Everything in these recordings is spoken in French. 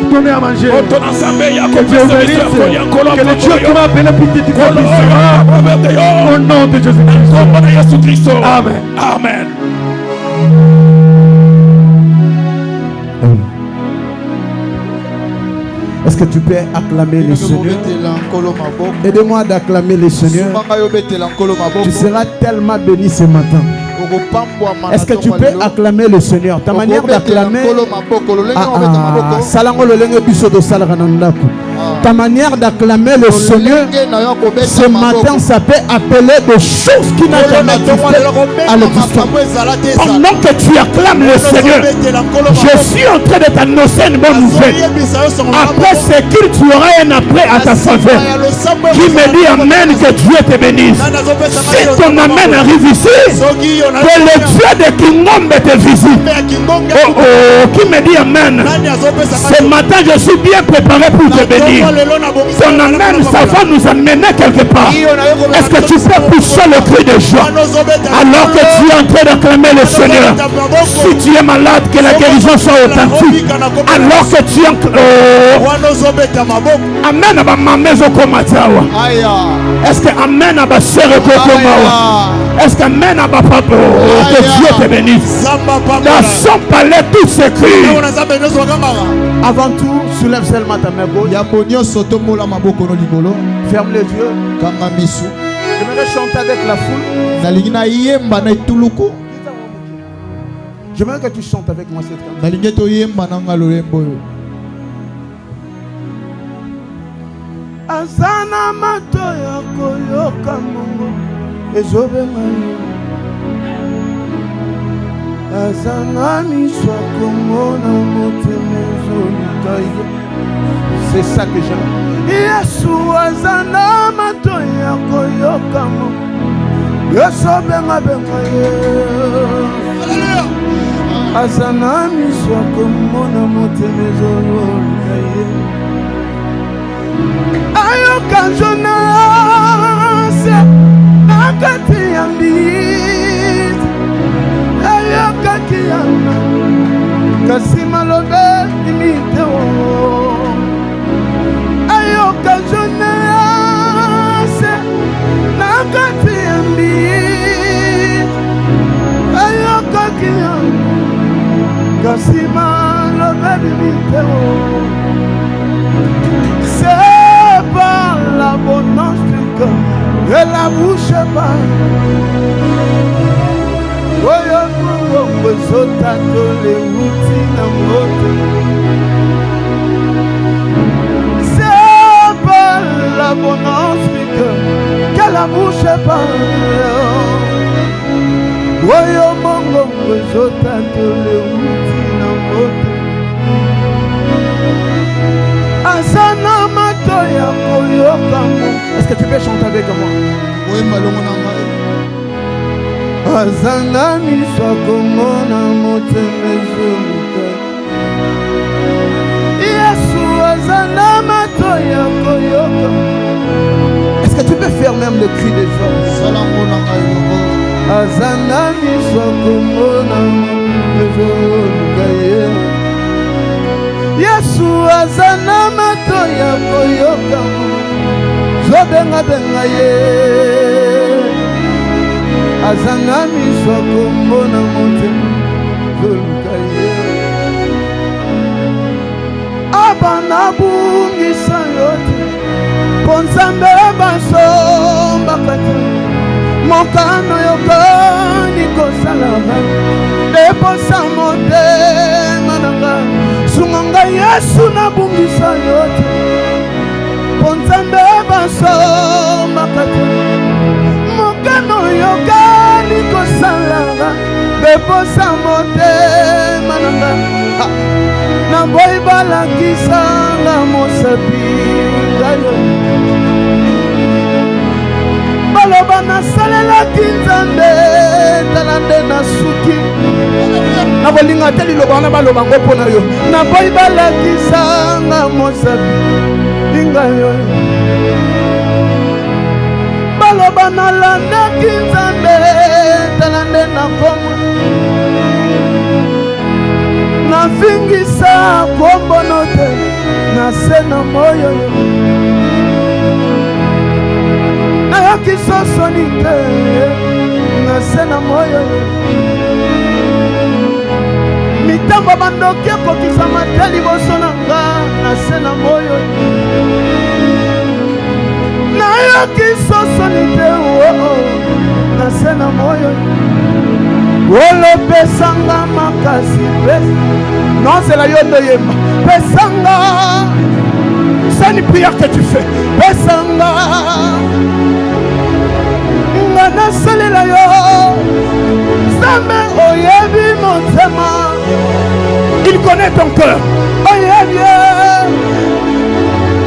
donné à manger. Que Dieu bénisse. Que le Dieu qui m'a appelé petit au nom de Jésus-Christ. Amen. Amen. Est-ce que tu peux acclamer le Seigneur? Aide-moi d'acclamer le Seigneur. Tu seras tellement béni ce matin. Est-ce que tu peux acclamer le Seigneur? Ta manière d'acclamer, ta manière d'acclamer le Seigneur ce matin, ça peut appeler des choses qui n'ont jamais existé à l'existence. Pendant que tu acclames le Seigneur, je suis en train de t'annoncer une bonne nouvelle. Après ce qu'il tu auras un après à ta faveur. Qui me dit amen, que Dieu te bénisse. Si ton amen arrive ici, que le Dieu de Kingdom te visite. Oh oh, qui me dit amen. Ce matin, je suis bien préparé pour te bénir. Ton amen, ça va nous amener quelque part. Est-ce que tu peux pousser le cri de joie alors que tu es en train d'acclamer le Seigneur? Si tu es malade, que la guérison soit authentique. Alors que tu es amen à ma maison comme est-ce que amen à ma sœur comme est-ce que amen à ma papa? Que Dieu te bénisse. Dans son palais, tout s'écrit. Avant tout, soulève seulement ta main gauche. Ferme les yeux. J'aimerais chanter avec la foule. J'aimerais que tu chantes avec moi cette cantion. Azana matoya koyoka mongo ezobenga azana miswa komona motemezo nikayo. C'est ça que j'aime. Yesu azana matoya koyoka mongo ezobenga benga ye. Azana miswa komona motemezo nikayo. Ayoka Jonas nakati ya mbiti ayoka kiyama kasi malobe imite wo ayoka Jonas nakati ya mbiti ayoka kiyama kasi malobe imite wo. C'est par l'abondance du cœur et la bouche parle. Oyo mungo zotato le wuti na moto. C'est par l'abondance du cœur que la bouche parle. Oyo mungo zotato le wuti na moto. Est-ce que tu peux chanter avec moi? Est-ce que tu peux faire même le cri des gens? Yesu azana matoya koyoka zobenga benga ye azana miswa kombona motema zoluka ye abana bungisa yote ponzambe basomba kata mokano yokani kosalava deposa motema nanga sunganga Yesu na bungisa yote ponzambe basomba kata mokano yokani kosalava deposa motema nanga na boy balakisa na mosapi ngayo baloba na salela kinzambe talande na suki na bolinga teli loba na baloba ngopo na yo na boy balakisa na mosapi ngayo baloba na landa kinzambe talande na komo na fingisa kombo note Nasena moyo nayoki sosoni te nasena moyo mitambo bandoki ekokisama te liboso na nga nasena moyo nayoki sosoni te nasena moyo olopesanga makasi non c'est la yondo yemba pesanga c'est une prière que tu fais pesanga ngana salela yo Zame oyebi motema il connaît ton cœur oyebi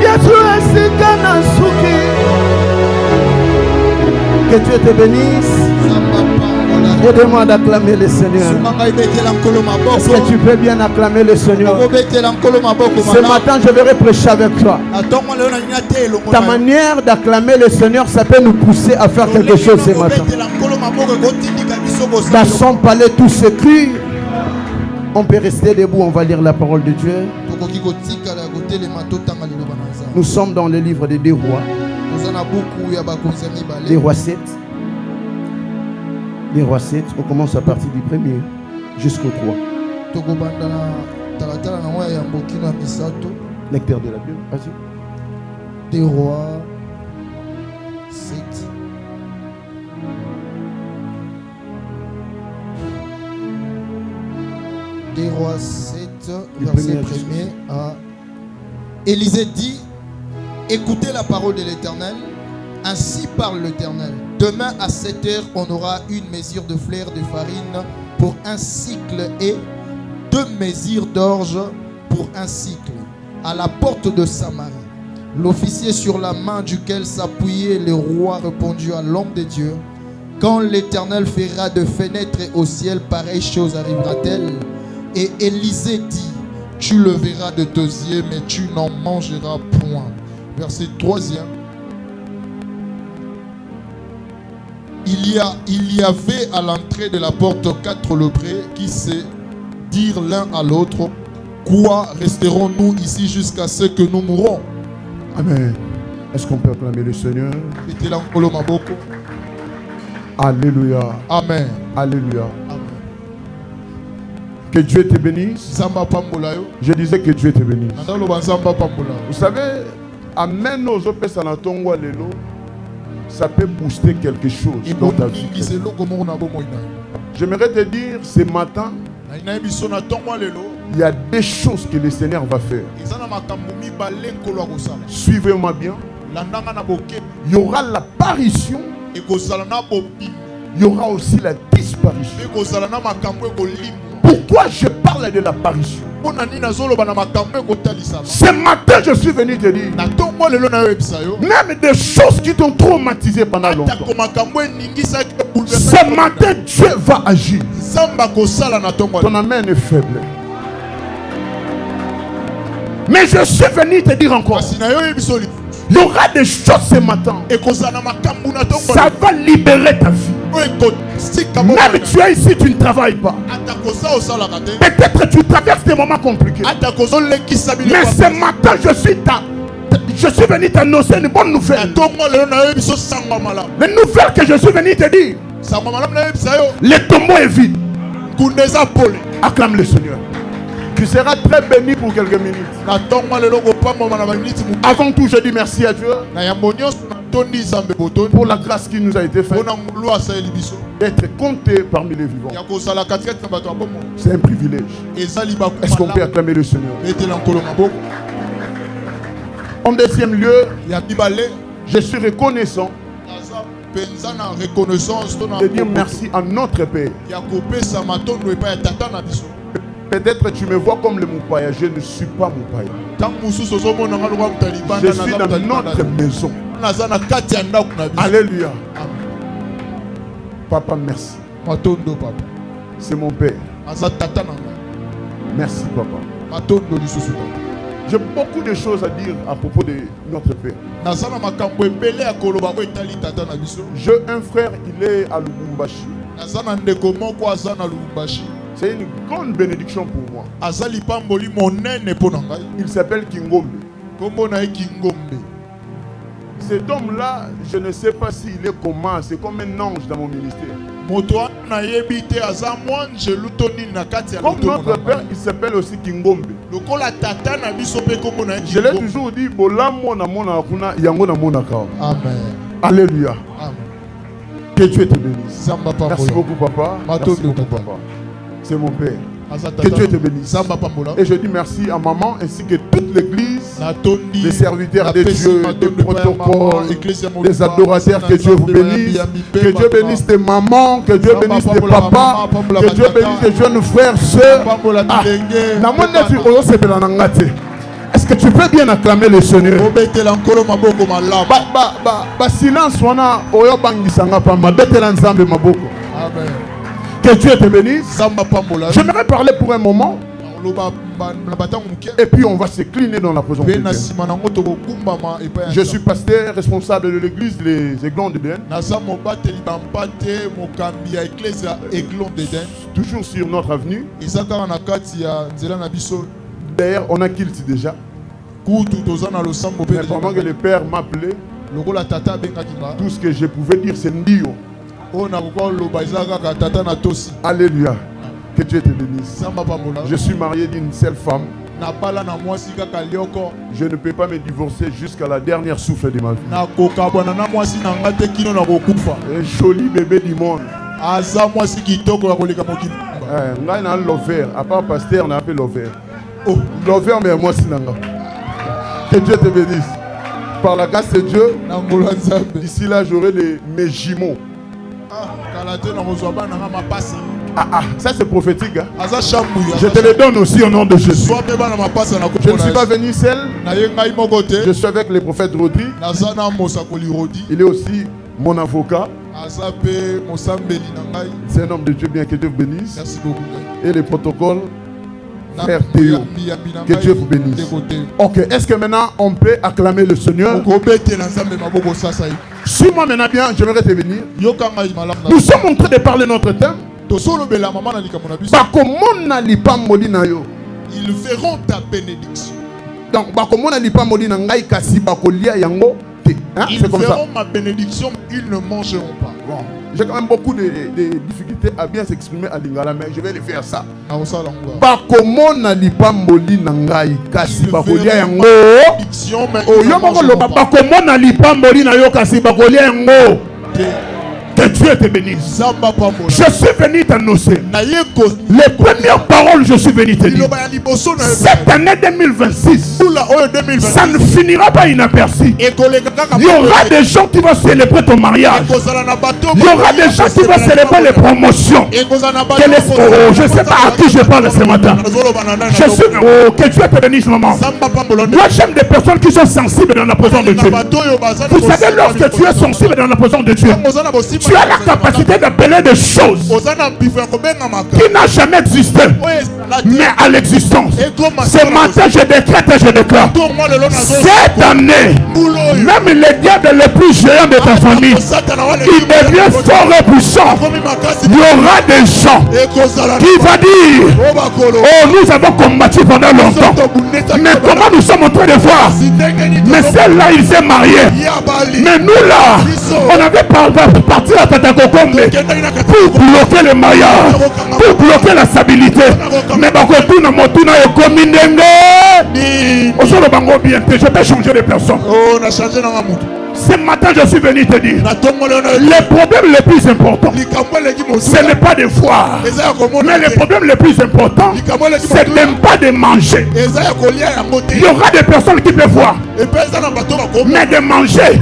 Yesu esika na suki que Dieu te bénisse. Aide-moi d'acclamer le Seigneur. Est-ce que tu peux bien acclamer le Seigneur? Ce matin, je vais prêcher avec toi. Ta manière d'acclamer le Seigneur, ça peut nous pousser à faire quelque chose ce matin. Dans son palais, tout se crie. On peut rester debout, on va lire la parole de Dieu. Nous sommes dans le livre des 2 rois. Les rois 7. Les rois 7, on commence à partir du 1er jusqu'au 3. Lecteur de la Bible, vas-y. Des rois 7. Des rois 7, verset 1er à... Élisée dit, écoutez la parole de l'Éternel. Ainsi parle l'Éternel. Demain à 7 heures, on aura une mesure de fleur de farine pour un cycle et 2 mesures d'orge pour un cycle à la porte de Samarie. L'officier sur la main duquel s'appuyait le roi répondit à l'homme de Dieu, quand l'Éternel fera de fenêtres au ciel, pareille chose arrivera-t-elle? Et Élisée dit, tu le verras de tes yeux, mais tu n'en mangeras point. Verset 3e. Il y avait à l'entrée de la porte 4 lépreux qui se dirent l'un à l'autre, quoi resterons-nous ici jusqu'à ce que nous mourrons? Amen. Est-ce qu'on peut acclamer le Seigneur? Alléluia. Amen. Alléluia. Amen. Que Dieu te bénisse. Je disais que Dieu te bénisse. Vous savez, Amen aux autres sanatongwa lelo. Ça peut booster quelque chose dans ta vie. J'aimerais te dire ce matin, il y a des choses que le Seigneur va faire. Suivez-moi bien. Il y aura l'apparition. Il y aura aussi la disparition. Pourquoi je parle de l'apparition? Ce matin, je suis venu te dire, même des choses qui t'ont traumatisé pendant longtemps, ce matin, Dieu va agir. Ton amen est faible. Mais je suis venu te dire encore, il y aura des choses ce matin. Ça va libérer ta vie. Même tu es ici, tu ne travailles pas. Peut-être tu traverses des moments compliqués. Mais ce matin, je suis venu t'annoncer une bonne nouvelle. La nouvelle que je suis venu te dire. Le tombeau est vide. Acclame le Seigneur. Tu seras très béni pour quelques minutes. Avant tout, je dis merci à Dieu pour la grâce qui nous a été faite d'être compté parmi les vivants. C'est un privilège. Est-ce qu'on peut acclamer le Seigneur? En deuxième lieu, je suis reconnaissant de dire merci à notre Père. Peut-être tu me vois comme le Moupaya, je ne suis pas Moupaya. Je suis dans notre maison. Alléluia. Papa, merci. C'est mon Père. Merci, Papa. J'ai beaucoup de choses à dire à propos de notre Père. J'ai un frère, il est à Lubumbashi. C'est une grande bénédiction pour moi. Il s'appelle Kingombe. Cet homme-là, je ne sais pas s'il est comment, c'est comme un ange dans mon ministère. Comme notre père, il s'appelle aussi Kingombe. Je l'ai toujours dit, Amen. Alléluia. Amen. Que Dieu te bénisse. Merci beaucoup, papa. Merci beaucoup, papa. C'est mon père. Que Dieu te bénisse. Et je dis merci à maman ainsi que toute l'église, les serviteurs de Dieu, les protocoles, les adorateurs. Que Dieu vous bénisse. Que Dieu bénisse tes mamans, que Dieu bénisse tes papas, que Dieu bénisse tes jeunes frères, sœurs. Est-ce que tu peux bien acclamer le Seigneur? Silence, que Dieu te bénisse. J'aimerais parler pour un moment. Et puis on va se cliner dans la présence de Dieu. Je suis pasteur responsable de l'église Les Aiglons d'Éden. Toujours sur notre avenue. D'ailleurs, on a Kilt déjà. Mais pendant que le père m'appelait, tout ce que je pouvais dire, c'est Ndio. Alléluia. Que Dieu te bénisse. Je suis marié d'une seule femme. Je ne peux pas me divorcer jusqu'à la dernière souffle de ma vie. Un joli bébé du monde. Lover. À part pasteur, on a appelé Lover. Lover, mais moi, c'est Nanga. Que Dieu te bénisse. Par la grâce de Dieu, d'ici là, j'aurai mes jumeaux. Ça c'est prophétique. Hein? Je te le donne aussi au nom de Jésus. Je ne suis pas venu seul. Je suis avec le prophète Rodi. Il est aussi mon avocat. C'est un homme de Dieu, bien que Dieu vous bénisse. Merci beaucoup. Et les protocoles, frère Théo. Que Dieu vous bénisse. Ok, est-ce que maintenant on peut acclamer le Seigneur? Suis-moi maintenant bien, j'aimerais te venir. Nous sommes en train de parler notre thème. Ils verront ta bénédiction. Donc, ils verront ma bénédiction, ils ne mangeront pas. Bon. J'ai quand même beaucoup de difficultés à bien s'exprimer à Lingala, mais je vais le faire ça. Que Dieu te bénisse. Je suis venu t'annoncer les premières paroles. Je suis venu te dire cette année 2026, ça ne finira pas inaperçu. Il y aura des gens qui vont célébrer ton mariage. Il y aura des gens qui vont célébrer les promotions. Je ne sais pas à qui je parle ce matin. Que Dieu te bénisse, maman. Moi j'aime des personnes qui sont sensibles dans la présence de Dieu. Vous savez, lorsque tu es sensible dans la présence de Dieu, tu as la capacité d'appeler des choses qui n'ont jamais existé, mais à l'existence. Ce matin, je décrète et je déclare, cette année, même les diables les plus géants de ta famille, qui deviennent fort et puissants, il y aura des gens qui vont dire, oh, nous avons combattu pendant longtemps, mais comment nous sommes en train de voir? Mais celle-là, il s'est marié, mais nous là, on avait parti à Tatakokombe pour bloquer le mariage, pour bloquer la stabilité. Mais Bakotuna Motuna et Komindenge, je peux changer de personne. Ce matin, je suis venu te dire, les problèmes les plus importants, ce n'est pas de voir, mais les problèmes les plus importants, c'est même pas de manger. Il y aura des personnes qui peuvent voir, mais de manger,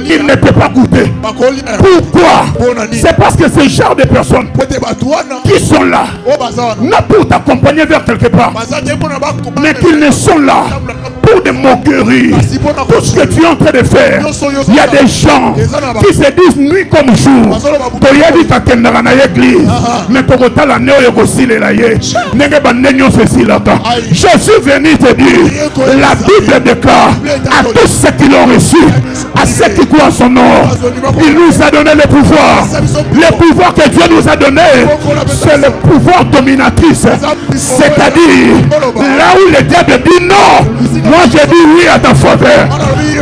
ils ne peuvent pas goûter. Pourquoi? C'est parce que ce genre de personnes qui sont là, non pour t'accompagner vers quelque part, mais qu'ils ne sont là pour des moqueries. Tout ce que tu es en train de faire, il y a des gens qui se disent nuit comme jour. Je suis venu te dire, la Bible déclare à tous ceux qui l'ont reçu, à ceux qui croient son nom, il nous a donné le pouvoir. Le pouvoir que Dieu nous a donné, c'est le pouvoir dominatrice. C'est-à-dire, là où le diable dit non, moi je dis oui à ta faveur.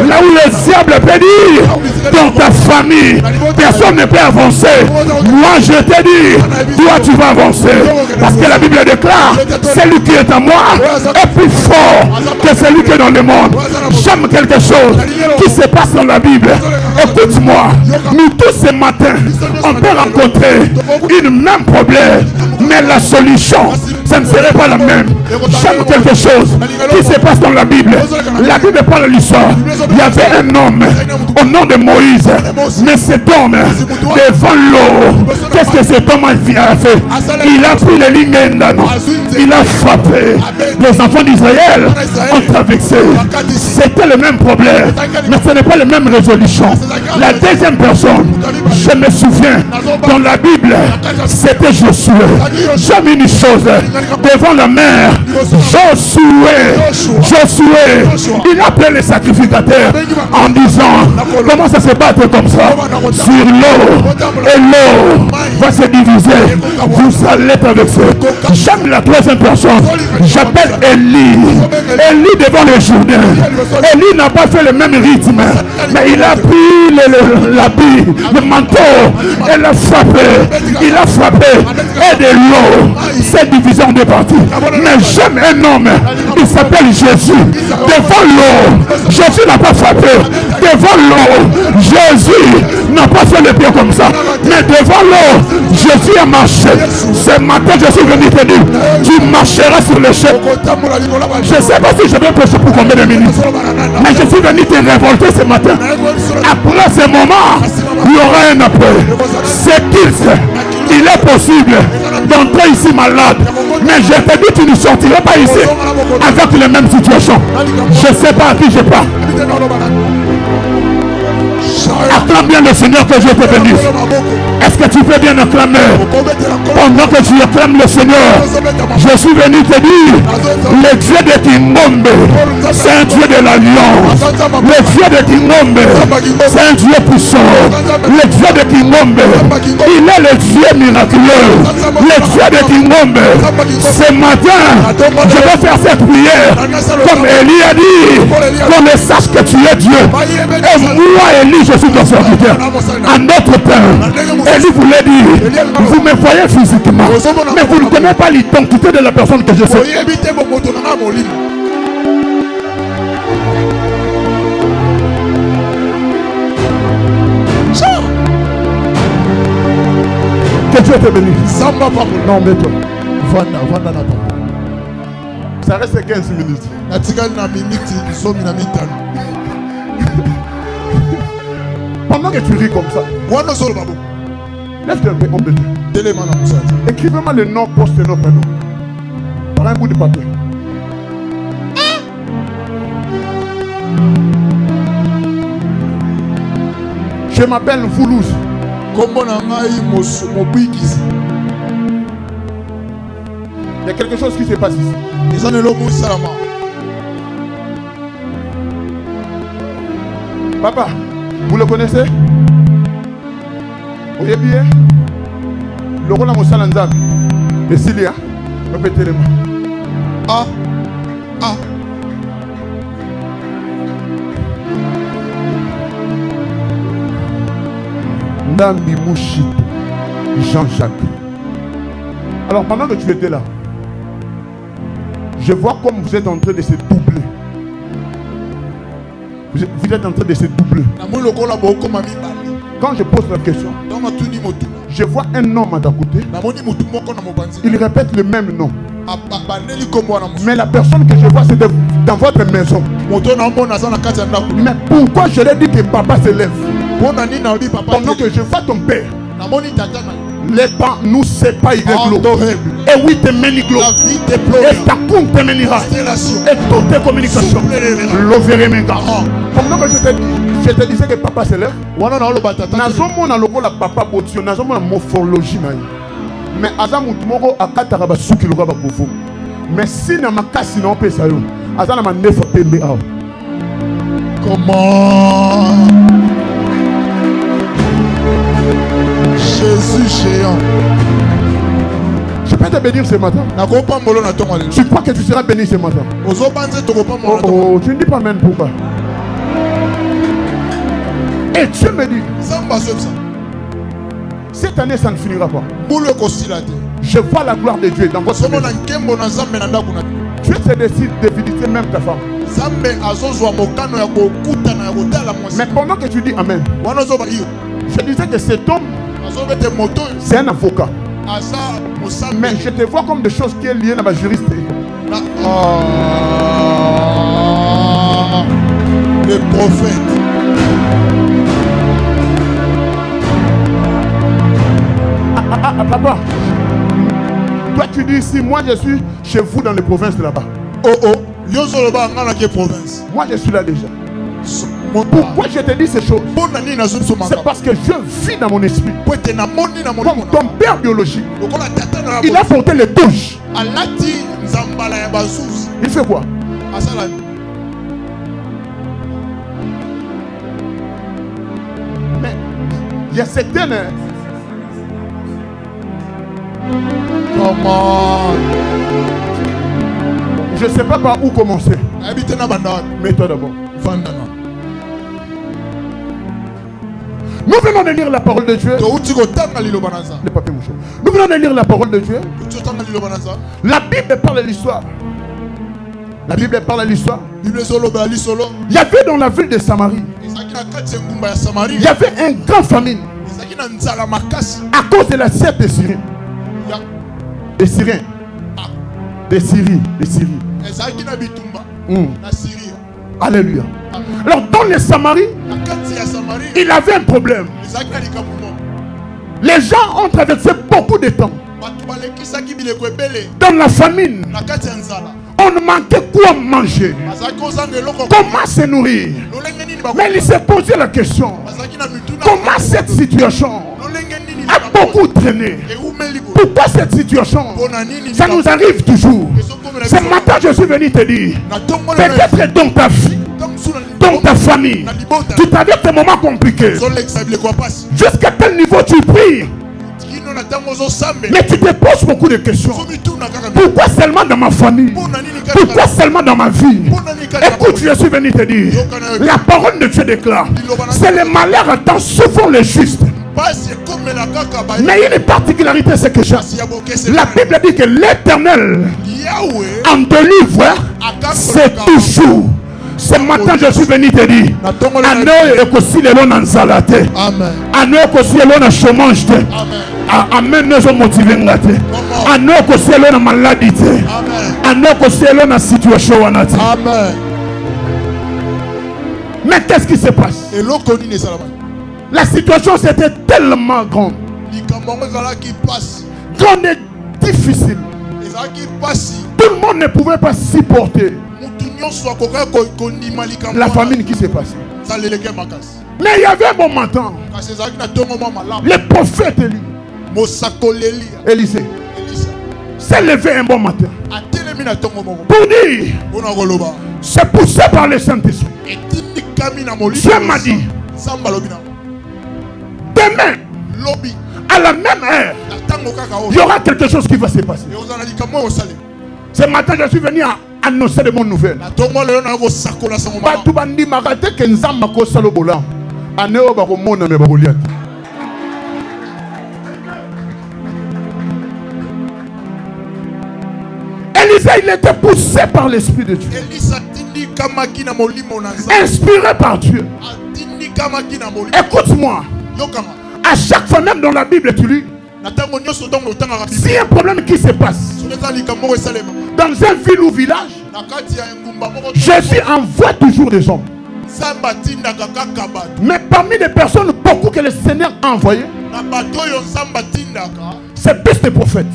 Là où le diable peut dire, dans ta famille, personne ne peut avancer. Moi je te dis, toi tu vas avancer. Parce que la Bible déclare, celui qui est à moi est plus fort que celui qui est dans le monde. J'aime quelque chose qui se passe dans la Bible. Écoute-moi, nous tous ce matin, on peut rencontrer une même problème, mais la solution, ça ne serait pas la même. J'aime quelque chose qui se passe dans la Bible. La Bible parle de l'histoire. Il y avait un homme au nom de Moïse, mais cet homme devant l'eau, qu'est-ce que cet homme a fait? Il a pris les lignes, il a frappé. Les enfants d'Israël ont traversé. C'était le même problème, mais ce n'est pas la même résolution. La deuxième personne, je me souviens, dans la Bible, c'était Josué. J'aime une chose, devant la mer, Josué, il appelait les sacrificateurs en disant, comment ça se battre comme ça sur l'eau, et l'eau va se diviser, vous allez traverser. J'aime la troisième personne, j'appelle Élie devant le Jourdain. Élie n'a pas fait le même rythme, mais il a pris l'habit, le manteau, et l'a frappé, il a frappé, et de l'eau s'est divisée en deux parties. Mais j'aime un homme, il s'appelle Jésus. Devant l'eau, Jésus n'a pas frappé. Devant l'eau, Jésus n'a pas fait le pied comme ça. Mais devant l'eau, Jésus a marché. Ce matin, je suis venu te dire, tu marcheras sur le chef. Je ne sais pas si je vais prêcher pour combien de minutes, mais je suis venu te révolter ce matin. Après ce moment, il y aura un après. C'est qu'il est possible d'entrer ici malade, mais je te dis, tu ne sortiras pas ici avec les mêmes situations. Je ne sais pas à qui je parle. Acclame bien le Seigneur, que Dieu te bénisse. Est-ce que tu peux bien acclamer? Pendant que tu acclames le Seigneur, je suis venu te dire, le Dieu de Kingombe, c'est un Dieu de l'Alliance. Le Dieu de Kingombe, c'est un Dieu puissant. Le Dieu de Kingombe, il est le Dieu miraculeux. Le Dieu de Kingombe, ce matin, je vais faire cette prière comme Élie a dit, qu'on ne sache que tu es Dieu. Et moi, Élie, je suis ton serviteur. En notre temps, Élie voulait dire, vous me voyez physiquement, mais vous ne connaissez pas l'identité de la personne que je suis. Que Dieu te bénisse. Non, mais toi. Ça reste 15 minutes. Pendant que tu ris comme ça, lève-toi un peu, écrivez-moi le nom, poste nom, prénom. Par un bout de papier. Je m'appelle Voulouz. Il y a quelque chose qui se passe ici. Papa, vous le connaissez? Vous voyez bien? Le rôle à Moussalanzam. Et Silia, répétez-le-moi. Ah. Nambi Mouchito, Jean-Jacques. Alors pendant que tu étais là, je vois comme vous êtes en train de se doubler. Vous êtes en train de se doubler. Quand je pose la question, je vois un homme à ta côté. Il répète le même nom. Mais la personne que je vois, c'est dans votre maison. Mais pourquoi je l'ai dit que papa se lève? Pendant que je vois ton père, les pas nous séparent. Et oui, te meniglo. Et ta compte te menira. Et toutes tes communications. L'ouvrir mes gars. Pendant que je te disais que papa se lève, nazomona lokola papa botio, nazomona morphologie na. Mais azamu moko akataka basuki lokola bakofu. Mais si na makasi na opesa yo, azana manefo pembe awa. Comment Jésus géant. Je peux peux te bénir ce matin. Tu crois que tu seras béni ce matin? Oh, tu ne dis pas même pourquoi. Et Dieu me dit, cette année ça ne finira pas. Je vois la gloire de Dieu dans votre maison. Dieu se décide de visiter même ta femme. Mais pendant que tu dis Amen, je disais que cet homme, c'est un avocat. Mais je te vois comme des choses qui sont liées à ma juriste. Le prophète. Papa, toi tu dis ici, moi je suis chez vous dans les provinces là-bas. Moi je suis là déjà. Pourquoi je te dis ces choses? C'est parce que je vis dans mon esprit. Comme ton père biologique, il a porté les touches. Il fait quoi? Mais il y a certaines. Comment? Je ne sais pas par où commencer. Mais toi d'abord. Nous venons de lire la parole de Dieu. Les papiers mouchés. Nous venons de lire la parole de Dieu. La Bible parle de l'histoire. La Bible parle de l'histoire. Il y avait dans la ville de Samarie, il y avait une grande famine à cause de la siette des Syriens. Des Syriens. Des Syries. Des Syries. Alléluia. Alors dans les Samaries, il avait un problème. Les gens ont traversé beaucoup de temps dans la famine. On ne manquait quoi manger, comment se nourrir. Mais il s'est posé la question, comment cette situation a beaucoup traîné. Pourquoi cette situation, ça nous arrive toujours. Ce matin je suis venu te dire, peut-être dans ta vie, dans ta famille, tu traverses des moments compliqués. Jusqu'à quel niveau tu pries? Mais tu te poses beaucoup de questions. Pourquoi seulement dans ma famille? Pourquoi seulement dans ma vie? Écoute, je suis venu te dire, la parole de Dieu déclare, c'est le malheur attend souvent les justes. Mais une particularité, c'est que la Bible dit que l'Éternel en délivre, c'est toujours. Ce matin, je suis venu te dire, Ano ekosi lelo na nzala te. Ano ekosi lelo na chômage te. Amen, nous sommes motivés. Ano ekosi lelo na maladie te. Ano ekosi lelo na situation wana te. Amen. Mais qu'est-ce qui se passe? La situation c'était tellement grande. Grande et difficile. Tout le monde ne pouvait pas supporter la famine qui s'est passée. Mais il y avait un bon matin. Le prophète Élisée s'est levé un bon matin pour dire, c'est poussé par le Saint-Esprit. Dieu m'a dit, demain, à la même heure, il y aura quelque chose qui va se passer. Ce matin, je suis venu annoncer de bonnes nouvelles. Élisée, il était poussé par l'Esprit de Dieu. Inspiré par Dieu. Écoute-moi. À chaque fois, même dans la Bible, tu lis, s'il y a un problème qui se passe dans un ville ou village, Jésus envoie toujours des hommes. Mais parmi les personnes, beaucoup que le Seigneur a envoyées, c'est plus des prophètes.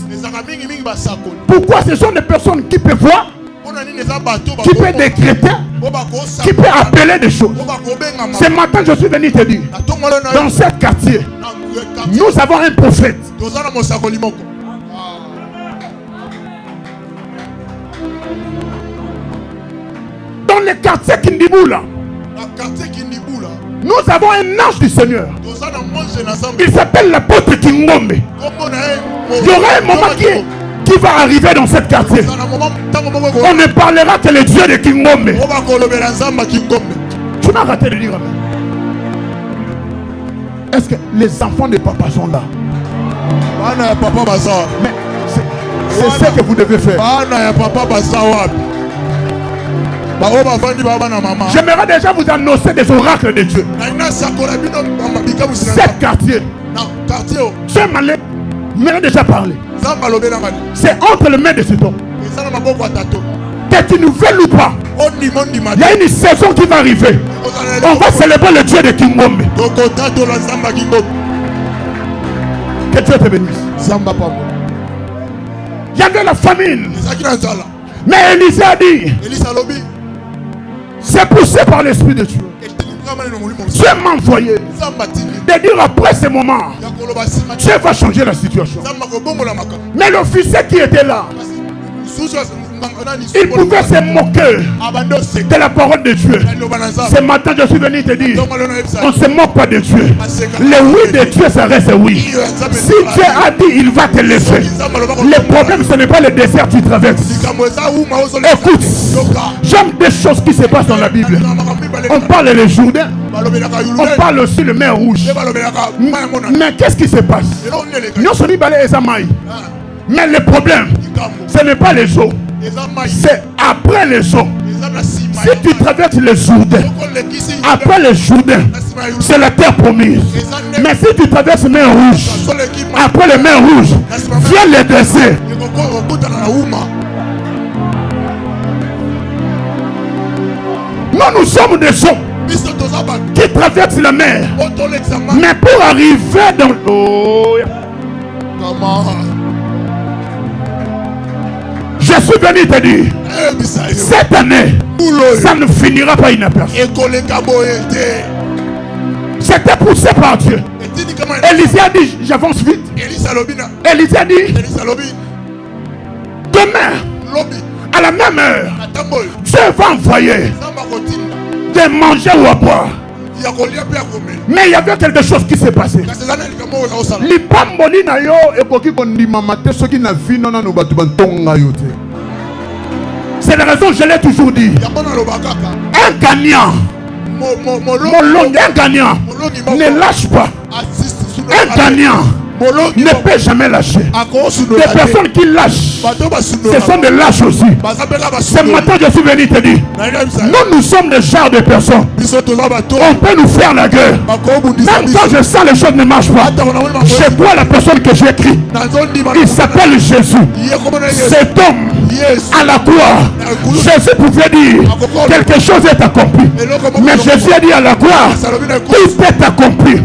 Pourquoi? Ce sont des personnes qui peuvent voir, qui peuvent décréter, qui peuvent appeler des choses. Ce matin, je suis venu te dire, dans ce quartier, nous avons un prophète. Dans le quartier Kindiboula, nous avons un ange du Seigneur. Il s'appelle l'apôtre Kingombe. Il y aura un moment qui qui va arriver dans cette quartier, on ne parlera que le Dieu de Kingombe. Tu m'as raté de dire amen. Est-ce que les enfants de papa sont là? Mais c'est ce que vous devez faire. J'aimerais déjà vous annoncer des oracles de Dieu. Cet quartier, Dieu m'en a déjà parlé. C'est entre les mains de cet homme. Que tu nous veuilles ou pas, il y a une saison qui va arriver. On va célébrer le Dieu de Kingombe. Que Dieu te bénisse. Il y avait la famine. Mais Élisée a dit, c'est poussé par l'Esprit de Dieu. Dieu m'a envoyé de dire après ce moment, Dieu va changer la situation. Mais l'officier qui était là, il pouvait se moquer de la parole de Dieu. Ce matin, je suis venu te dire, on ne se moque pas de Dieu. Le oui de Dieu, ça reste oui. Si Dieu a dit, il va te laisser. Le problème, ce n'est pas le désert que tu traverses. Écoute, j'aime des choses qui se passent dans la Bible. On parle le Jourdain, on parle aussi le mer rouge. Mais qu'est-ce qui se passe? Mais le problème, ce n'est pas les eaux, c'est après les eaux. Si tu traverses le Jourdain, après le Jourdain, c'est la terre promise. Mais si tu traverses la mer rouge, après la mer rouge, vient le désert. Nous sommes des gens qui traversent la mer. Mais pour arriver dans l'eau, je suis venu te dire, cette année, ça ne finira pas inaperçu. C'était poussé par Dieu. Élisée a dit, j'avance vite. Élisée a dit, demain, à la même heure, Dieu va envoyer de manger ou à boire. Mais il y avait quelque chose qui s'est passé. C'est la raison que je l'ai toujours dit. Un gagnant, un gagnant ne lâche pas. Un gagnant ne peut jamais lâcher. Des personnes qui lâchent, ce sont des lâches aussi. Ce matin, je suis venu te dire, nous sommes des genres de personnes. On peut nous faire la guerre. Même quand je sens les choses ne marchent pas, je vois la personne que j'ai écrit. Il s'appelle Jésus. Cet homme à la croix, Jésus pouvait dire quelque chose est accompli. Mais Jésus a dit à la croix, tout est accompli.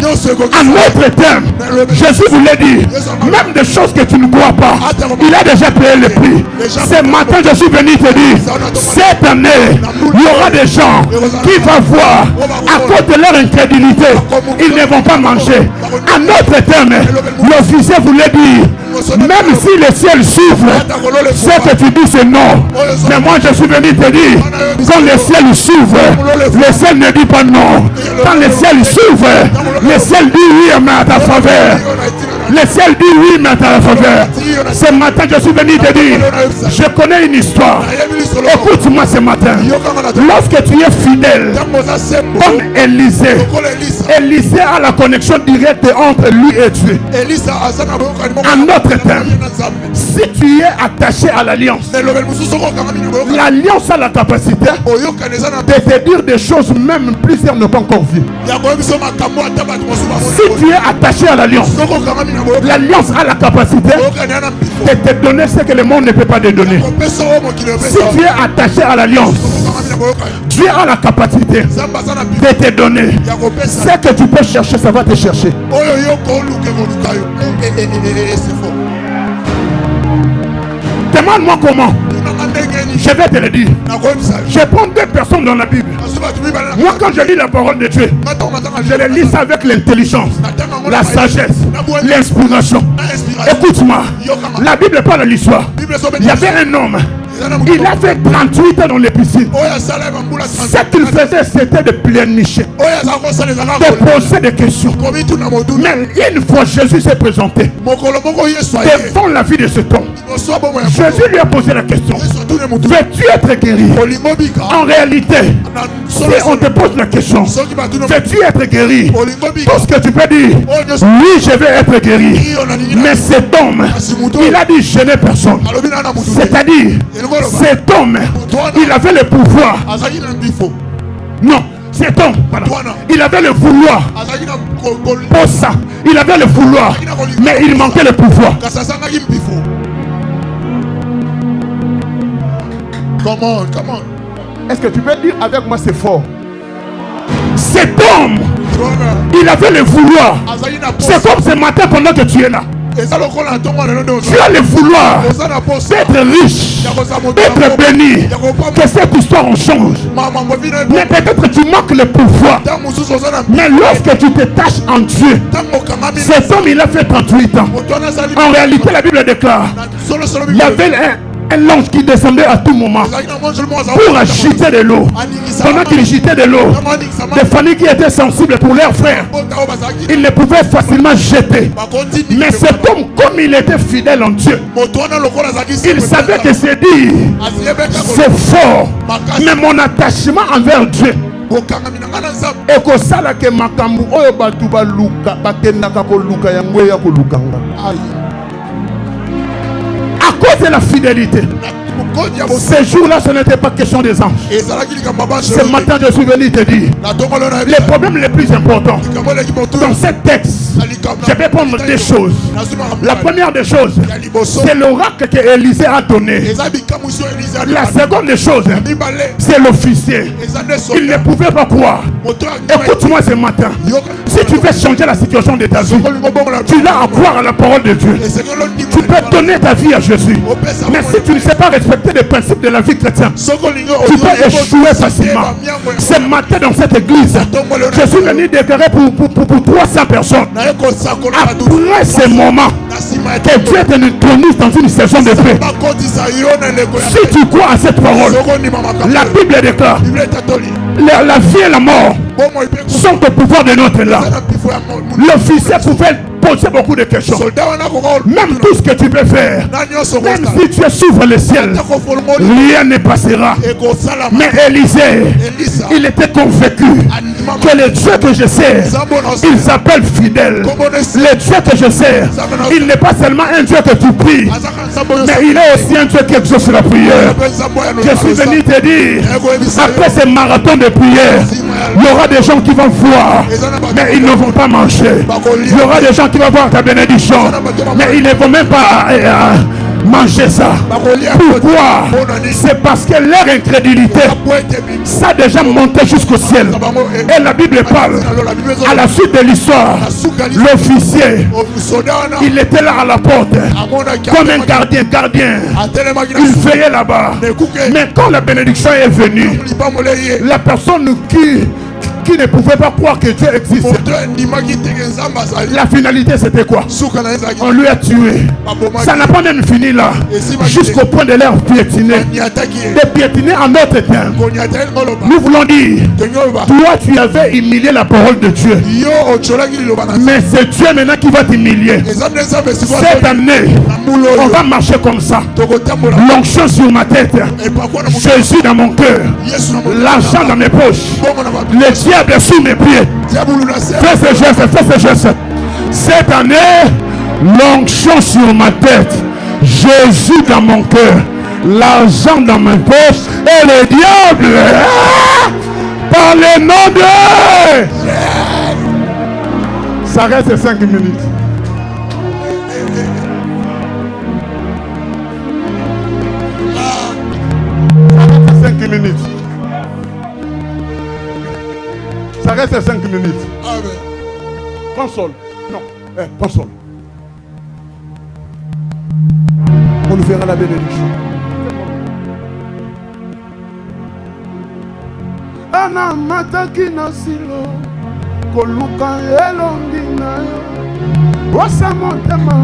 En notre terme, Jésus voulait dire, même des choses que tu ne crois pas, il a déjà payé le prix. Ce matin, je suis venu te dire, cette année, il y aura des gens qui vont voir, à cause de leur incrédulité, ils ne vont pas manger. En notre terme, l'officier voulait dire, même si le ciel s'ouvre, ce que tu dis c'est non. Mais moi je suis venu te dire, quand le ciel s'ouvre, le ciel ne dit pas non. Quand le ciel s'ouvre, le ciel dit oui mais à ta faveur. Le ciel dit oui mais à ta faveur. Ce matin je suis venu te dire, je connais une histoire. Écoute-moi ce matin. Lorsque tu es fidèle, comme Élisée, Élisée a la connexion directe entre lui et Dieu. En notre terme, si tu es attaché à l'alliance, l'alliance a la capacité de te dire des choses même plusieurs n'ont pas encore vues. Si tu es attaché à l'alliance, l'alliance a la capacité de te donner ce que le monde ne peut pas te donner. Si tu es attaché à l'alliance, Dieu a la capacité de te donner ce que tu peux chercher, ça va te chercher. Demande-moi comment. Je vais te le dire. Je prends deux personnes dans la Bible. Moi, quand je lis la parole de Dieu, je les lis avec l'intelligence, la sagesse, l'inspiration. Écoute-moi. La Bible parle de l'histoire. Il y avait un homme Il a fait 38 ans dans les piscines. Ce qu'il faisait, c'était de pleurnicher, de poser des questions. Mais une fois Jésus s'est présenté devant la vie de cet homme, Jésus lui a posé la question: veux-tu être guéri? En réalité, si on te pose la question, veux-tu être guéri? Tout ce que tu peux dire, oui, je vais être guéri. Mais cet homme, il a dit: je n'ai personne. C'est-à-dire, cet homme, il avait le pouvoir. Non, cet homme, il avait le vouloir. Pour ça, il avait le vouloir, mais il manquait le pouvoir. Comment? Est-ce que tu peux dire avec moi, c'est fort? Cet homme, il avait le vouloir. C'est comme ce matin pendant que tu es là. Tu as le vouloir d'être riche, d'être béni, que cette histoire en change. Mais peut-être tu manques le pouvoir. Mais lorsque tu te tâches en Dieu, cet homme, il a fait 38 ans. En réalité, la Bible déclare, il y avait un ange qui descendait à tout moment pour agiter de l'eau. Pendant qu'il agitait de l'eau, des familles qui étaient sensibles pour leurs frères, ils ne pouvaient facilement jeter. Mais cet homme, comme il était fidèle en Dieu, il savait que c'est dit, c'est fort, mais mon attachement envers Dieu. Et que ça là que makambu oyo batu ba luka bakendaka ko luka yango ya ko lukanga. À cause de la fidélité. Ce jour-là, ce n'était pas question des anges. Ce matin, je suis venu te dire les problèmes les plus importants dans ce texte. Je vais prendre des choses. La première des choses, c'est l'oracle que Élisée a donné. La seconde des choses, c'est l'officier. Il ne pouvait pas croire. Écoute-moi ce matin. Si tu veux changer la situation de ta vie, tu l'as à croire à la parole de Dieu. Tu peux donner ta vie à Jésus. Mais si tu ne sais pas respecter les principes de la vie chrétienne, tu peux échouer facilement. Ce matin dans cette église, je suis venu déclarer pour 300 personnes. Après ce moment, que Dieu te introduise dans une saison de paix. Si tu crois à cette parole, la Bible déclare, la vie et la mort sont au pouvoir de notre langue. L'officier pouvait poser beaucoup de questions. Même tout ce que tu peux faire, même si tu s'ouvres le ciel, rien ne passera. Mais Élisée, il était convaincu que le Dieu que je sers, il s'appelle fidèle. Le Dieu que je sers, il n'est pas seulement un Dieu que tu pries, mais il est aussi un Dieu qui exauce la prière. Je suis venu te dire, après ce marathon de prière, il y aura des gens qui vont voir, mais ils ne vont pas manger. Il y aura des gens qui vont voir ta bénédiction, mais ils ne vont même pas manger ça. Pourquoi? C'est parce que leur incrédulité, ça a déjà monté jusqu'au ciel. Et la Bible parle, à la suite de l'histoire, l'officier, il était là à la porte, comme un gardien. Il veillait là-bas. Mais quand la bénédiction est venue, la personne qui ne pouvait pas croire que Dieu existe, la finalité c'était quoi? On lui a tué. Ça n'a pas même fini là, jusqu'au point de leur piétiner, de piétiner en notre terme. Nous voulons dire, toi tu avais humilié la parole de Dieu, mais c'est Dieu maintenant qui va t'humilier. Cette année, on va marcher comme ça. L'onction sur ma tête, Jésus dans mon cœur, l'argent dans mes poches, le diable sous mes pieds. Fais ce geste. Cette année, l'onction sur ma tête, Jésus dans mon cœur, l'argent dans mes poches et le diable par le nom de... Ça reste 5 minutes. Ça reste 5 minutes. Ça reste 5 minutes. Amen. Console. Non. Console. On nous fera la bénédiction. Ana mataki na silo koluka elongi na yo osa motema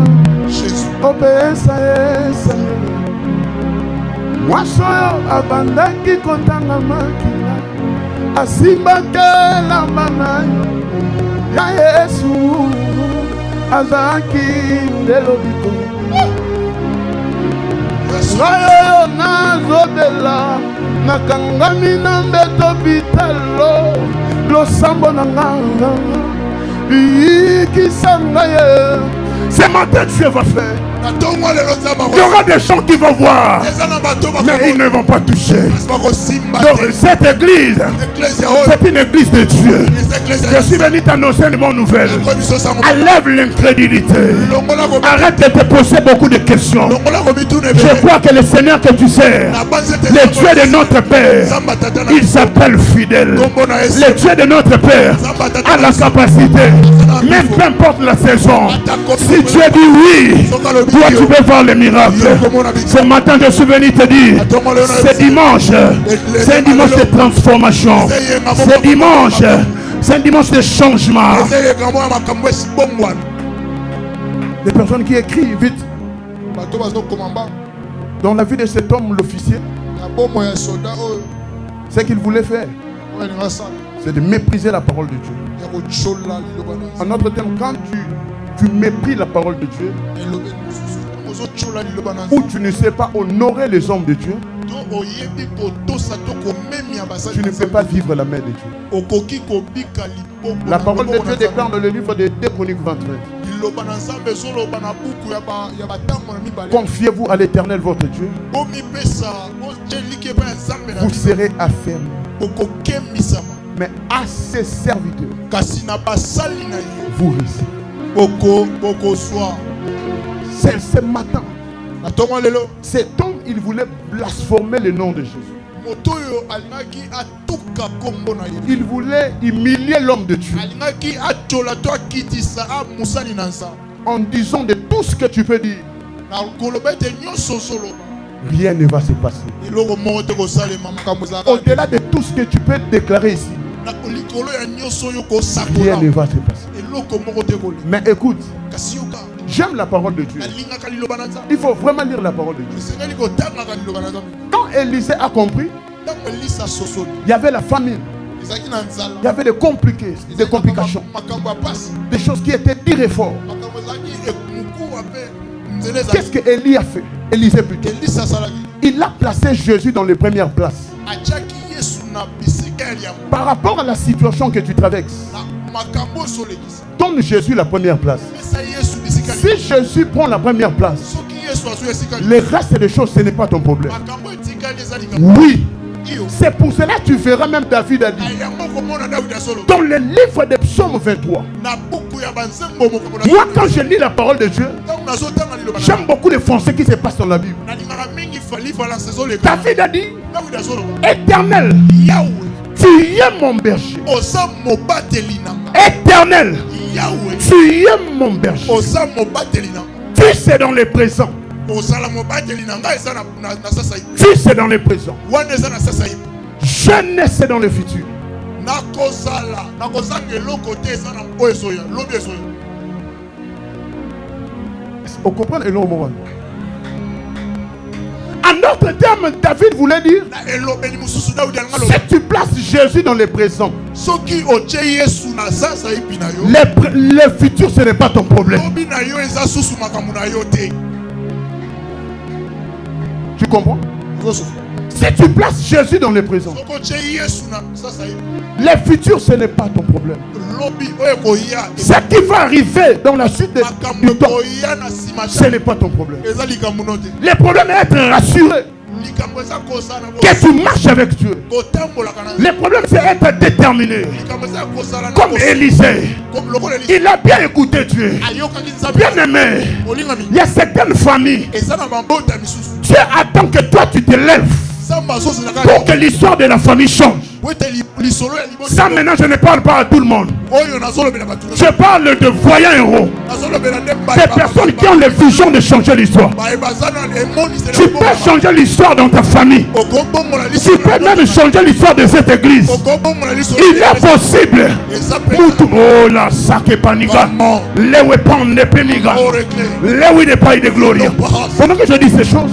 Jésus obesa Yesu Mwasoyo abandaki kotanga makila asimbaki elamba na yo ya Yesu azalaki ndelobiko ngayo nazobela nakangami na mbeto bitalo losambo na nganga biyikisa ngaye. Ce matin Dieu va faire. Il y aura des gens qui vont voir, mais ils ne vont pas toucher. Donc cette église, c'est une église de Dieu. Je suis venu t'annoncer une bonne nouvelle. Enlève l'incrédulité. Arrête de te poser beaucoup de questions. Je crois que le Seigneur que tu sers, le Dieu de notre Père, il s'appelle fidèle. Le Dieu de notre Père a la capacité, même peu importe la saison. Si Dieu dit oui, toi tu peux voir les miracles. Ce matin je suis venu te dire, c'est dimanche, c'est un dimanche de transformation, c'est dimanche, c'est un dimanche de changement. Des personnes qui écrivent vite dans la vie de cet homme, l'officier, ce qu'il voulait faire, c'est de mépriser la parole de Dieu. En notre terme, quand tu méprises la parole de Dieu, ou tu ne sais pas honorer les hommes de Dieu, tu ne peux pas vivre la main de Dieu. La parole de Dieu déclare dans le livre de 2 Chroniques 23. Confiez-vous à l'Éternel votre Dieu, vous serez affermis. Mais à ses serviteurs, vous risquez. C'est ce matin, cet homme, il voulait blasphémer le nom de Jésus. Il voulait humilier l'homme de Dieu en disant de tout ce que tu peux dire, rien ne va se passer. Au-delà de tout ce que tu peux déclarer ici, rien ne va se passer. Mais écoute, j'aime la parole de Dieu. Il faut vraiment lire la parole de Dieu. Quand Élisée a compris, il y avait la famine, il y avait des complications, des choses qui étaient dires et forts. Qu'est-ce que Élie a fait? Élisée plutôt. Il a placé Jésus dans les premières places. Par rapport à la situation que tu traverses, donne Jésus la première place. Si Jésus prend la première place, le reste des choses, ce n'est pas ton problème. Oui. C'est pour cela que tu verras même David a dit dans le livre des psaumes 23. Moi quand je lis la parole de Dieu, j'aime beaucoup les foncés qui se passent dans la Bible. David a dit, Éternel, tu es mon berger. Éternel, tu es mon berger. Tu sais dans les présents. Tu sais dans les présents. Jeunesse c'est dans le futur. On comprend le nom. En d'autres termes, David voulait dire, si tu places Jésus dans les présents, le futur ce n'est pas ton problème. Tu comprends? Si tu places Jésus dans les présents, le futur ce n'est pas ton problème. Ce qui va arriver dans la suite du temps, ce n'est pas ton problème. Le problème est d'être rassuré que tu marches avec Dieu. Le problème c'est être déterminé. Comme Élisée, il a bien écouté Dieu. Bien aimé, il y a certaines familles, Dieu attend que toi tu te lèves pour que l'histoire de la famille change. Ça maintenant je ne parle pas à tout le monde. Je parle de voyants héros. Des personnes qui ont les visions de changer l'histoire. Tu peux changer l'histoire dans ta famille. Tu peux même changer l'histoire de cette église. Il est possible. Oh la sake paniga. Lewe pande peniga. Lewe de paille de gloria. Pendant que je dis ces choses,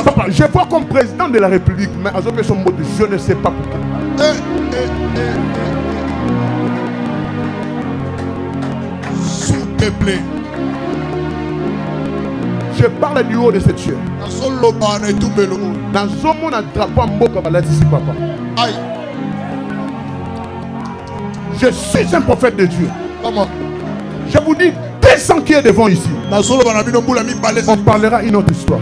papa, je vois comme président de la République, mais à son mot de je ne sais pas pourquoi. S'il te plaît. Je parle du haut de cette chair. Dans un monde à drapeau en boca balatisi papa. Aïe. Je suis un prophète de Dieu. Je vous dis, 200 qui est devant ici. On parlera une autre histoire.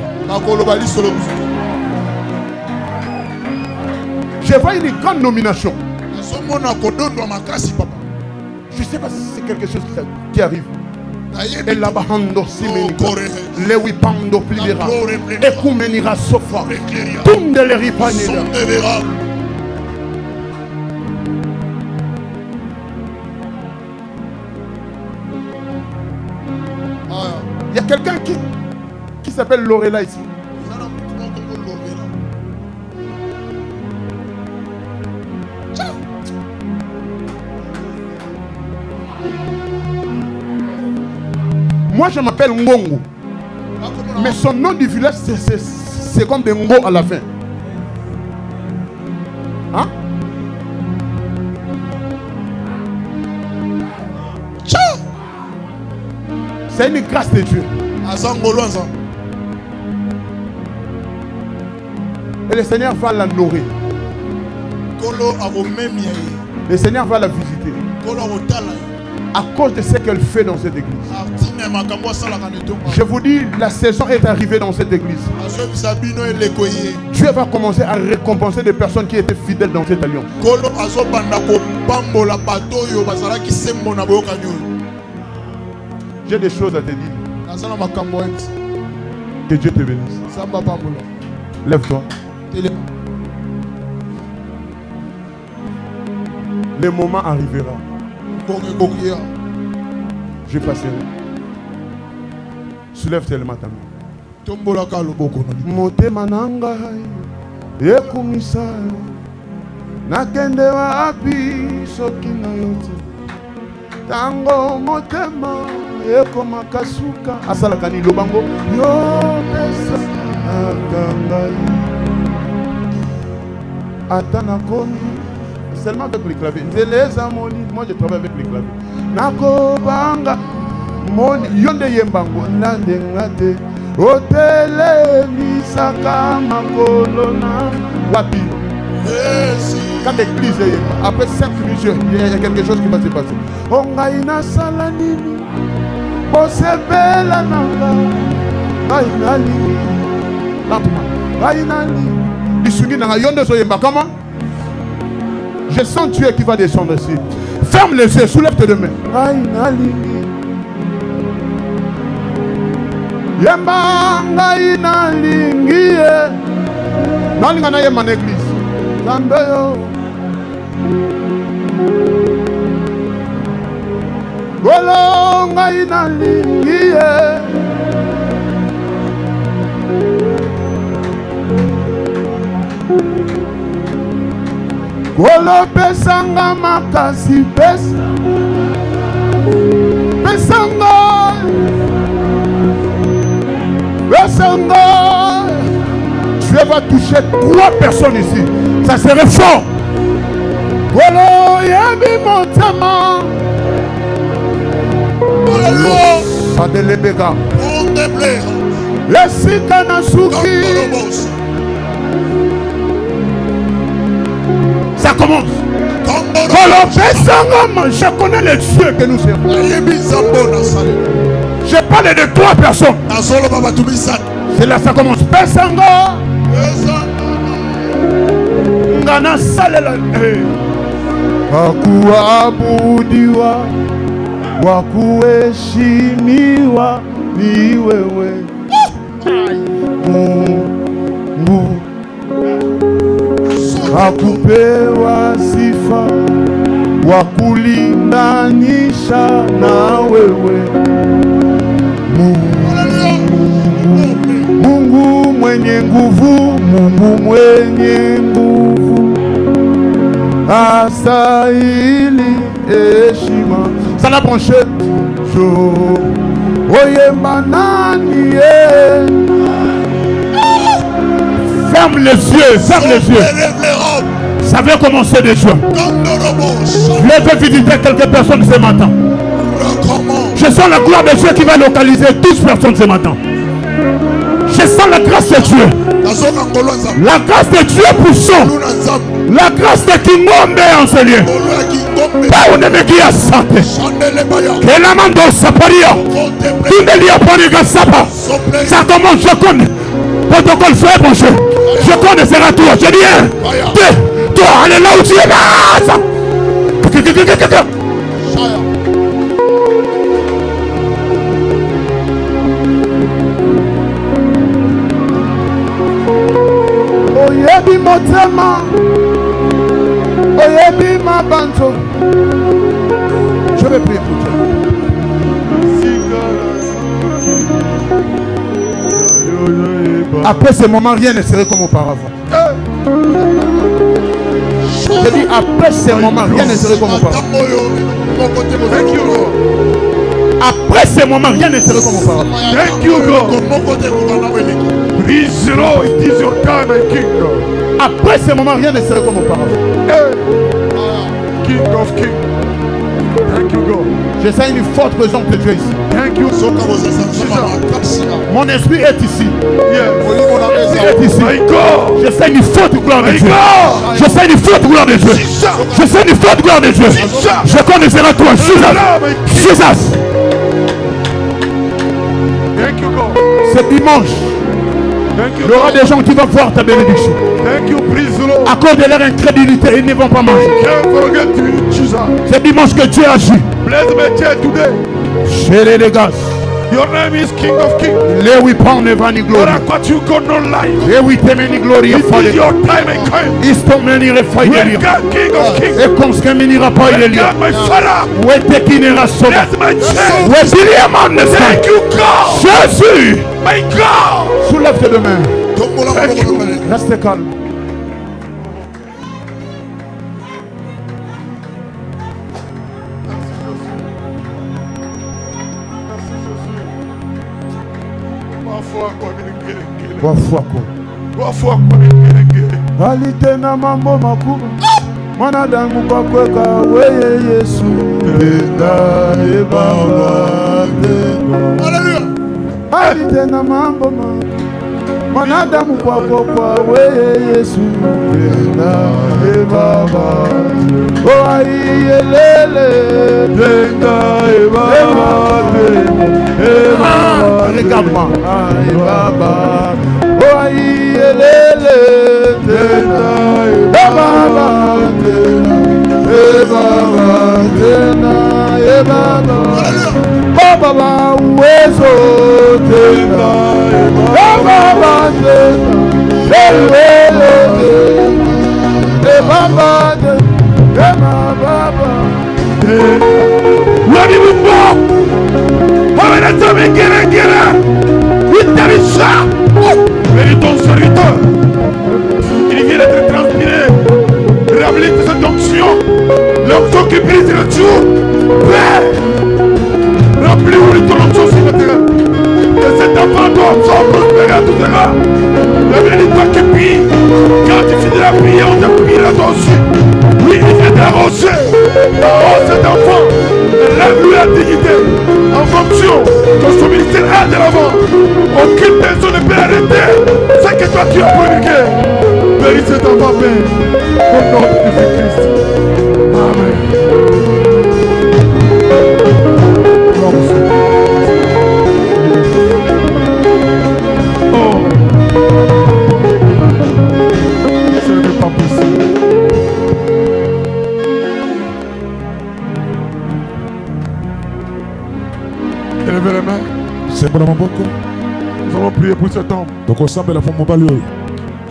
Je vois une grande nomination. Je ne sais pas si c'est quelque chose qui arrive. Et là-bas, Lewi Pando Plibera, Ekumenira Sofa, Tundeleri Panida. Il y a quelqu'un qui s'appelle Lorella ici. Moi je m'appelle Ngongo. Mais son nom du village c'est comme des Ngo à la fin. Hein? C'est une grâce de Dieu. Et le Seigneur va la nourrir. Le Seigneur va la visiter. À cause de ce qu'elle fait dans cette église. Je vous dis, la saison est arrivée dans cette église. Dieu va commencer à récompenser des personnes qui étaient fidèles dans cette alliance. J'ai des choses à te dire. Que Dieu te bénisse. Lève-toi. Le moment arrivera. Je passerai. Soulève-toi le matin. Motema nanga ekumisa nakende wapi soki na yote tango motema ekoma kasuka asalaka ni lobango yo pesa akangai atana komi seulement avec les claviers. Moi je travaille avec les claviers. Nako banga moni yonde yembango nande ngate hotele misaka makolo na wapi. Quand l'église est après 5 minutes, il y a quelque chose qui va se passer. Ongaina salanini osebela nanga bainali lapuma bainali bisungi nanga yonde so yemba comment. Je sens Dieu qui va descendre ici. Ferme les yeux, soulève tes deux mains. Yemba ina lingi nalinga na yemba na église. Zambeyo. Golonga ina lingi Kolo pesanga makasi pesa pesanga pesanga. Dieu va toucher 3 personnes ici. Ça serait fort. Kolo yebi motema. Alléluia. Adelebega. On te plaît. Lesika nasuki. Ça commence. Je connais les dieux que nous servons. Je parle de 3 personnes. C'est là ça commence. Pesanga. Ngana salela. Wakuabudiwa. Wakuheshimiwa ni wewe. Mungu. Wakupewa sifa, wakulinda wewe. Mungu mwenye nguvu, Mungu mwenye nguvu, astahili heshima. Ça l'a branché. Oyemba nani ferme les yeux, ferme les yeux. Ça vient commencer déjà. Je vais visiter quelques personnes ce matin. Je sens la gloire de Dieu qui va localiser 12 personnes ce matin. Je sens la grâce de Dieu. La grâce de Dieu pour son. La grâce de Kingombe en ce lieu. Pas où ne me guia santé. Que la main de Saparia. Tout ne lia pas de Sapa. Ça commence, je connais. Protocole fait mon jeu. Je connaîtrai toi. Je dis un, deux, toi, allez là où tu es là. Oyebi motema, oyebi mabanzo. Je vais prier pour toi. Après ce moment, rien ne serait comme auparavant. Je dis après ce moment, rien ne serait comme auparavant. Après ce moment, rien ne serait comme auparavant. Thank you, God. Please, Lord, it is your time, my King. Après ce moment, rien ne serait comme auparavant. Hey. King of Kings. Thank you, God. Je sens une forte présence de Dieu ici. Thank you. Mon esprit est ici. Yes. Est ici. My God. Je sens une forte gloire de My Dieu. God. Je sens une forte gloire de Dieu. Je sens une forte gloire de Dieu. Je connaîtrai toi, Jesus. Jesus. Thank you, God. C'est dimanche. Thank you, Il y aura God. des gens qui vont voir ta bénédiction. Thank you, please, Lord. À cause de leur incrédulité, ils ne vont pas manger. Can't forget you, Jesus. C'est dimanche que Dieu agit. Bless me today. Chez les gars. Your name is King of Kings. Les oui prend ne va ni Lord, gloire. I got you got no life. Les oui te meni gloria It is fale. your time and kind. Isto meni refai de When lion. God, King of Kings. Et qu'on se menira pas il est When lion. God, my Father. Où est qui n'ira sauvé? Bless my church. Où est-il y a mon Thank you, God. Jésus. My God. Soulève tes deux mains. Reste calme. Alitena mambo makubwa mwanadamu kwa kweka weye Yesu tenda e Baba alitena mambo makubwa mwanadamu kwa weye Yesu tenda e Baba o aiyelele tenda e Baba e Baba regarde-moi e Baba o aiyelele tenda e Baba e Baba tena e Baba o Baba uwezo tena e Baba tena e Baba tena Baba Lord, you will go. How many times get with the shot? Mais ton serviteur, il vient d'être transpiré. Réhabilite cette onction. L'onction qui brise le jour. Père, remplis-nous de ton onction sur le terrain. Que cet enfant doit prospérer à tout terrain. La bénédiction qui prie. Quand tu finis la prière, on te priera toi aussi. Oui, il vient d'arroser. Oh, cet enfant, lève-lui la dignité. En fonction de son ministère à de l'avant. Aucune personne ne peut arrêter ce que toi tu as promulgué. Bénis cet enfant, Père. Au nom de Jésus-Christ. Amen. Oh. Ce n'est pas possible. Élevez les mains. Nous allons prier pour cet homme.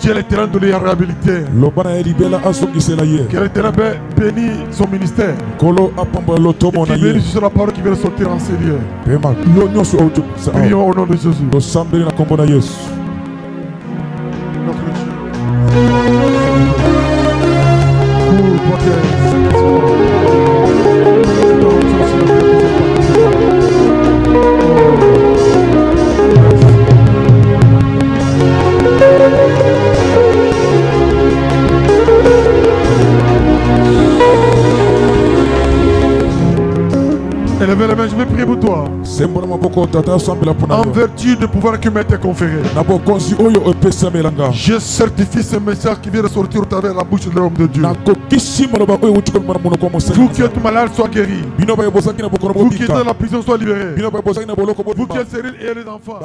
Dieu l'éternel de les réhabiliter. Que l'éternel bénit son ministère. Qui bénit sur la parole qui vient sortir en ces lieux. Prions au nom de Jésus. Notre Dieu. Élevez les mains, je vais prier pour toi. En vertu du pouvoir que m'était conféré, je certifie ce message qui vient de sortir au travers de la bouche de l'homme de Dieu. Vous qui êtes malade, soyez guéris. Vous qui êtes dans la prison, soyez libérés. Vous qui êtes stérile et les enfants.